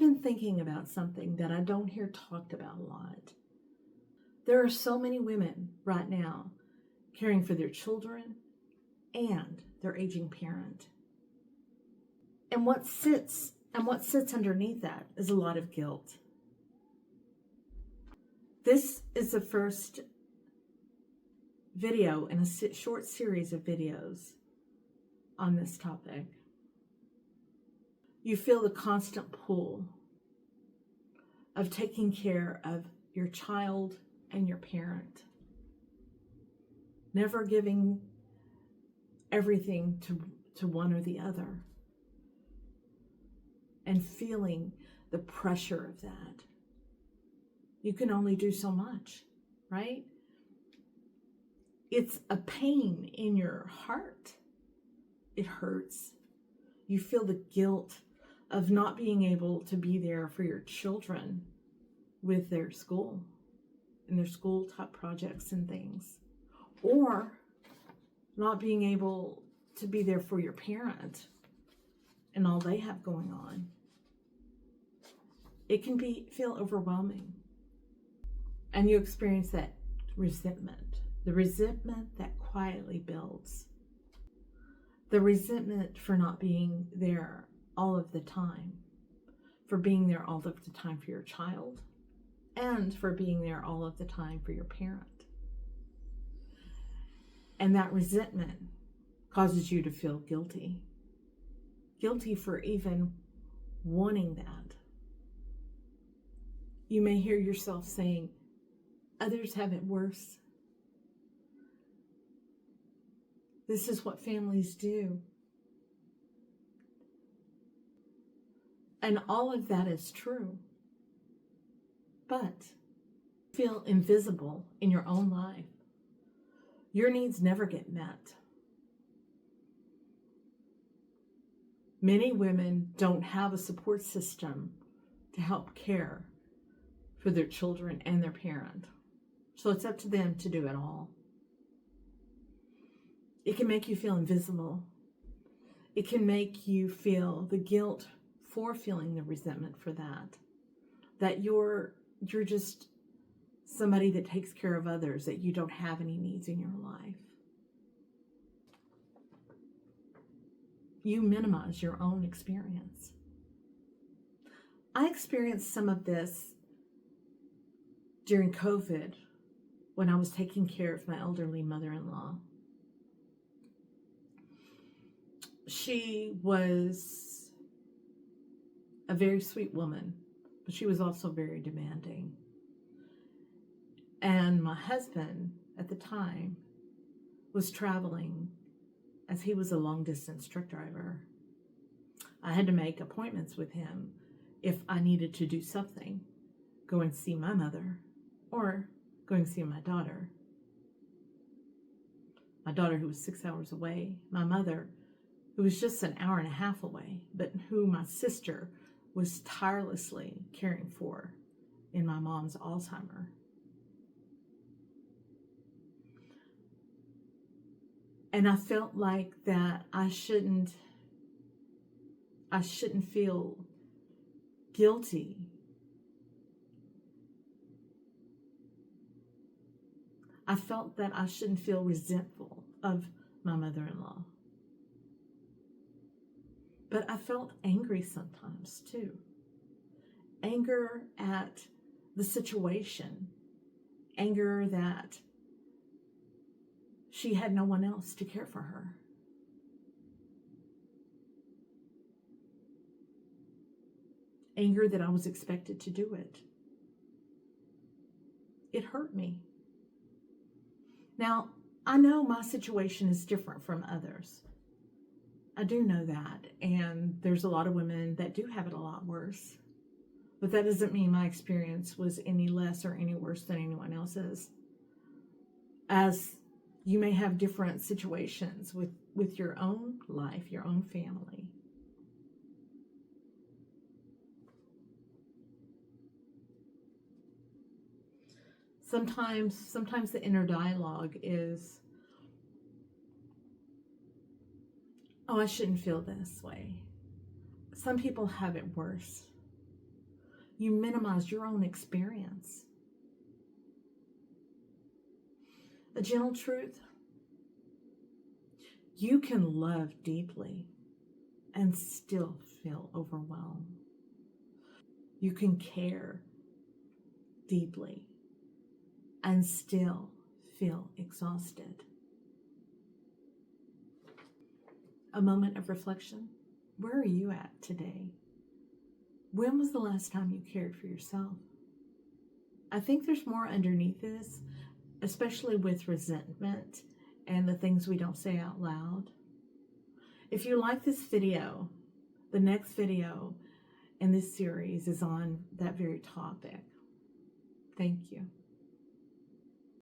been thinking about something that I don't hear talked about a lot. There are so many women right now caring for their children and their aging parent. And what sits underneath that is a lot of guilt. This is the first video in a short series of videos on this topic. You feel the constant pull of taking care of your child and your parent, never giving everything to one or the other, and feeling the pressure of that. You can only do so much, right? It's a pain in your heart. It hurts. You feel the guilt of not being able to be there for your children with their school and their school type projects and things, or not being able to be there for your parent and all they have going on. It can feel overwhelming, and you experience that resentment, the resentment that quietly builds, the resentment for not being there all of the time, for being there all of the time for your child, and for being there all of the time for your parent. And that resentment causes you to feel guilty for even wanting that. You may hear yourself saying, others have it worse. This is what families do. And all of that is true. But feel invisible in your own life. Your needs never get met. Many women don't have a support system to help care for their children and their parent. So it's up to them to do it all. It can make you feel invisible. It can make you feel the guilt for feeling the resentment for that you're just somebody that takes care of others, that you don't have any needs in your life. You minimize your own experience. I experienced some of this during COVID when I was taking care of my elderly mother-in-law. She was a very sweet woman, but she was also very demanding. And my husband at the time was traveling, as he was a long-distance truck driver. I had to make appointments with him if I needed to do something, go and see my mother, or go and see my daughter. My daughter, who was 6 hours away, my mother, who was just an hour and a half away, but who my sister was tirelessly caring for in my mom's Alzheimer's. And I felt like that I shouldn't feel guilty. I felt that I shouldn't feel resentful of my mother-in-law. But I felt angry sometimes too. Anger at the situation. Anger that she had no one else to care for her. Anger that I was expected to do it. It hurt me. Now, I know my situation is different from others. I do know that, and there's a lot of women that do have it a lot worse. But that doesn't mean my experience was any less or any worse than anyone else's. As you may have different situations with your own life, your own family. Sometimes the inner dialogue is, oh, I shouldn't feel this way. Some people have it worse. You minimize your own experience. A gentle truth: you can love deeply and still feel overwhelmed. You can care deeply and still feel exhausted. A moment of reflection. Where are you at today? When was the last time you cared for yourself? I think there's more underneath this, especially with resentment and the things we don't say out loud. If you like this video, the next video in this series is on that very topic. Thank you.